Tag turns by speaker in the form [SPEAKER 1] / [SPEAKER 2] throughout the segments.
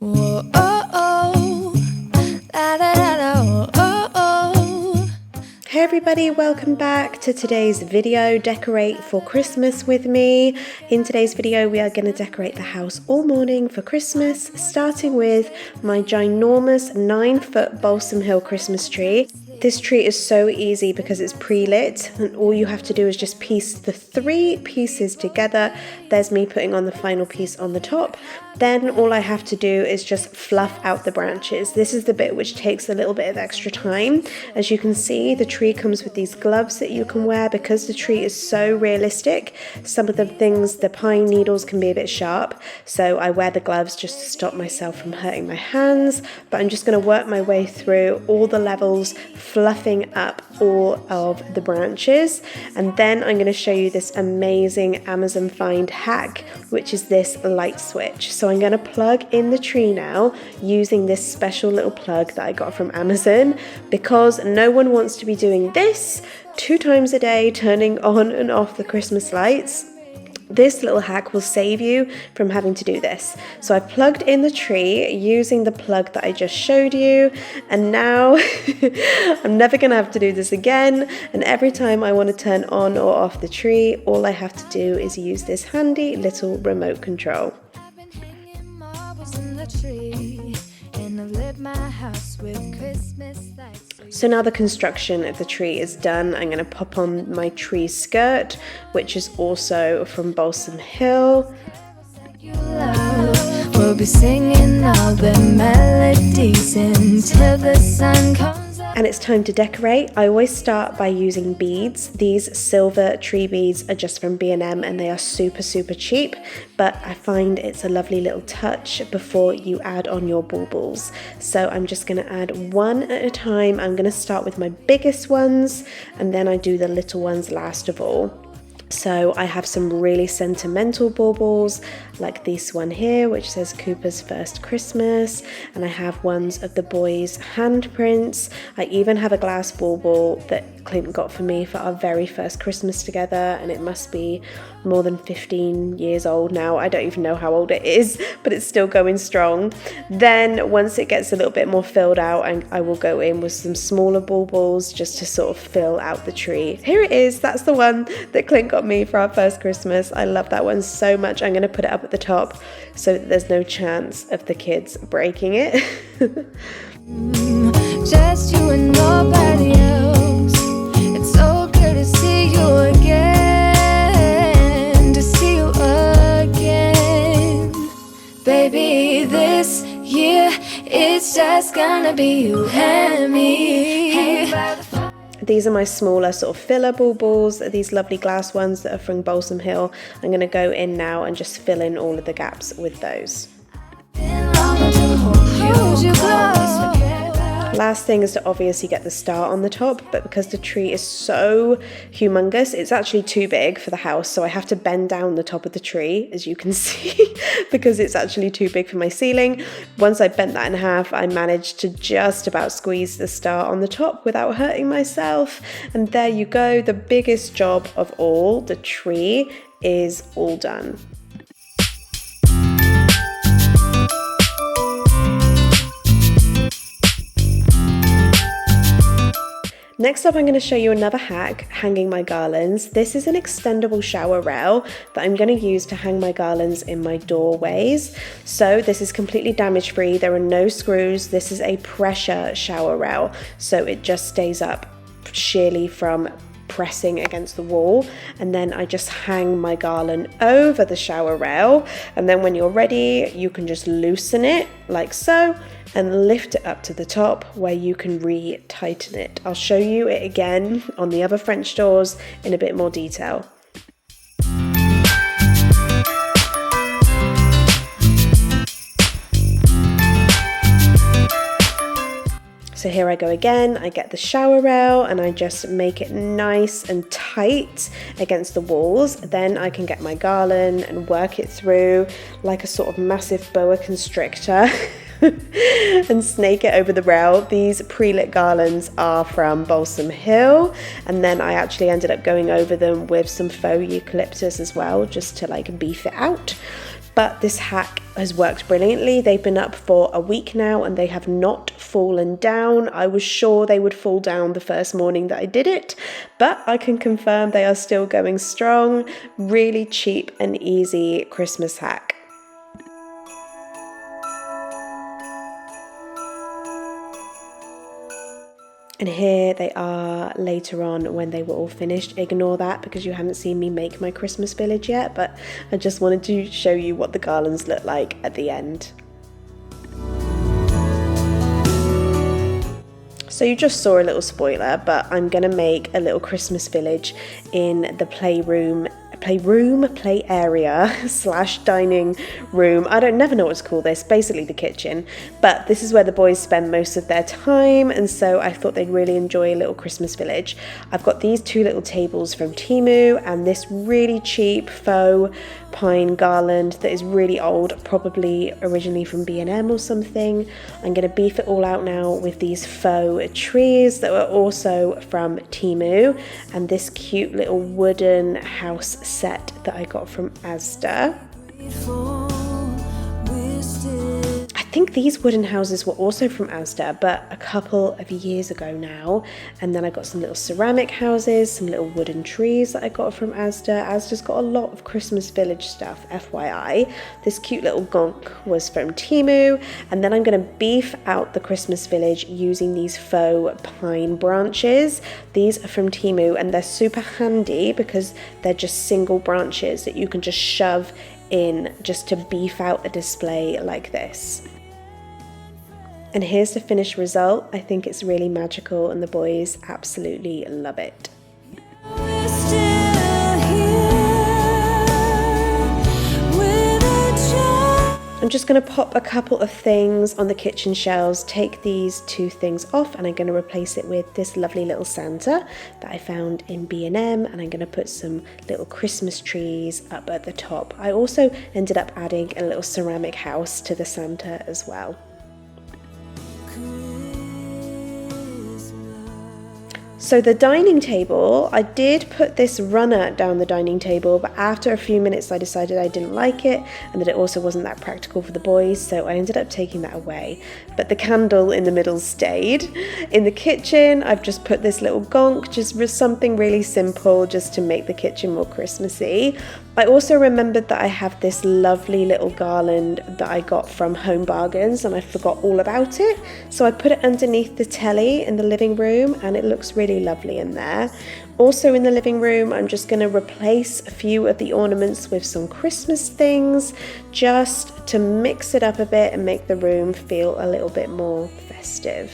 [SPEAKER 1] Whoa, oh, oh. Da, da, da, da, oh, oh.
[SPEAKER 2] Hey everybody, welcome back to today's video, Decorate for Christmas with me. In today's video we are going to decorate the house all morning for Christmas, starting with my ginormous 9-foot Balsam Hill Christmas tree. This tree is so easy because it's pre-lit and all you have to do is just piece the 3 pieces together. There's me putting on the final piece on the top. Then all I have to do is just fluff out the branches. This is the bit which takes a little bit of extra time. As you can see, the tree comes with these gloves that you can wear because the tree is so realistic. Some of the things, the pine needles can be a bit sharp, so I wear the gloves just to stop myself from hurting my hands. But I'm just going to work my way through all the levels, fluffing up all of the branches, and then I'm going to show you this amazing Amazon find hack, which is this light switch. So I'm going to plug in the tree now using this special little plug that I got from Amazon, because no one wants to be doing this 2 times a day, turning on and off the Christmas lights. This little hack will save you from having to do this. So I plugged in the tree using the plug that I just showed you, and now I'm never gonna have to do this again. And every time I want to turn on or off the tree, all I have to do is use this handy little remote control.
[SPEAKER 1] I've been hanging marbles in the tree, and I've lit my house with Christmas lights.
[SPEAKER 2] So now the construction of the tree is done. I'm going to pop on my tree skirt, which is also from Balsam Hill.
[SPEAKER 1] You love, we'll be singing all the melodies until the sun comes up.
[SPEAKER 2] And it's time to decorate. I always start by using beads. These silver tree beads are just from B&M and they are super cheap, but I find it's a lovely little touch before you add on your baubles. So I'm just going to add one at a time. I'm going to start with my biggest ones and then I do the little ones last of all. So I have some really sentimental baubles, like this one here, which says Cooper's First Christmas, and I have ones of the boys' handprints. I even have a glass bauble that Clint got for me for our very first Christmas together, and it must be more than 15 years old now. I don't even know how old it is, but it's still going strong. Then once it gets a little bit more filled out, I will go in with some smaller baubles just to sort of fill out the tree. Here it is. That's the one that Clint got me for our first Christmas. I love that one so much. I'm going to put it up at the top so that there's no chance of the kids breaking it.
[SPEAKER 1] Just you and nobody else. It's so good to see you again, to see you again. Baby, this year it's just gonna be you and me. Hang by the fire.
[SPEAKER 2] These are my smaller sort of filler baubles, these lovely glass ones that are from Balsam Hill. I'm going to go in now and just fill in all of the gaps with those.
[SPEAKER 1] Hold you close.
[SPEAKER 2] Last thing is to obviously get the star on the top, but because the tree is so humongous, it's actually too big for the house, so I have to bend down the top of the tree, as you can see, because it's actually too big for my ceiling. Once I bent that in half, I managed to just about squeeze the star on the top without hurting myself. And there you go, the biggest job of all, the tree, is all done. Next up, I'm going to show you another hack, hanging my garlands. This is an extendable shower rail that I'm going to use to hang my garlands in my doorways. So this is completely damage free. There are no screws. This is a pressure shower rail, so it just stays up sheerly from pressing against the wall, and then I just hang my garland over the shower rail, and then when you're ready you can just loosen it like so and lift it up to the top where you can re-tighten it. I'll show you it again on the other French doors in a bit more detail. So here I go again, I get the shower rail and I just make it nice and tight against the walls. Then I can get my garland and work it through like a sort of massive boa constrictor and snake it over the rail. These pre-lit garlands are from Balsam Hill, and then I actually ended up going over them with some faux eucalyptus as well, just to like beef it out. but this hack has worked brilliantly. They've been up for a week now and they have not fallen down. I was sure they would fall down the first morning that I did it, but I can confirm they are still going strong. Really cheap and easy Christmas hack. And here they are later on when they were all finished. Ignore that because you haven't seen me make my Christmas village yet, but I just wanted to show you what the garlands look like at the end. So you just saw a little spoiler, but I'm gonna make a little Christmas village in the play area slash dining room. I don't never know what to call this, basically the kitchen, but this is where the boys spend most of their time, and so I thought they'd really enjoy a little Christmas village. I've got these two little tables from Temu and this really cheap faux pine garland that is really old, probably originally from B&M or something. I'm going to beef it all out now with these faux trees that were also from Temu, and this cute little wooden house set that I got from Asda. I think these wooden houses were also from Asda, but a couple of years ago now. And then I got some little ceramic houses, some little wooden trees that I got from Asda. Asda's got a lot of Christmas village stuff, FYI. This cute little gonk was from Temu. And then I'm going to beef out the Christmas village using these faux pine branches. These are from Temu and they're super handy because they're just single branches that you can just shove in just to beef out a display like this. And here's the finished result. I think it's really magical and the boys absolutely love it. I'm just going to pop a couple of things on the kitchen shelves, take these two things off, and I'm going to replace it with this lovely little Santa that I found in B&M, and I'm going to put some little Christmas trees up at the top. I also ended up adding a little ceramic house to the Santa as well. So the dining table, I did put this runner down the dining table, but after a few minutes I decided I didn't like it and that it also wasn't that practical for the boys, so I ended up taking that away. But the candle in the middle stayed. In the kitchen, I've just put this little gonk, just something really simple just to make the kitchen more Christmassy. I also remembered that I have this lovely little garland that I got from Home Bargains and I forgot all about it. So I put it underneath the telly in the living room and it looks really lovely in there. Also in the living room, I'm just going to replace a few of the ornaments with some Christmas things just to mix it up a bit and make the room feel a little bit more festive.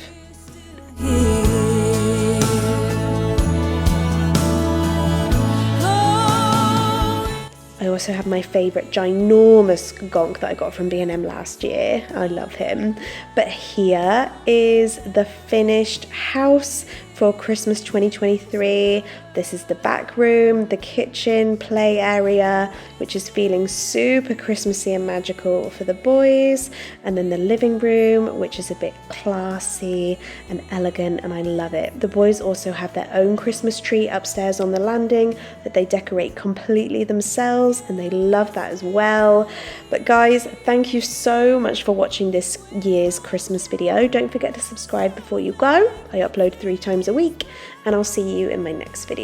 [SPEAKER 2] I also have my favourite ginormous gonk that I got from B&M last year. I love him. But here is the finished house for Christmas 2023. This is the back room, the kitchen, play area, which is feeling super Christmassy and magical for the boys. And then the living room, which is a bit classy and elegant, and I love it. The boys also have their own Christmas tree upstairs on the landing that they decorate completely themselves, and they love that as well. But guys, thank you so much for watching this year's Christmas video. Don't forget to subscribe before you go. I upload 3 times a week, and I'll see you in my next video.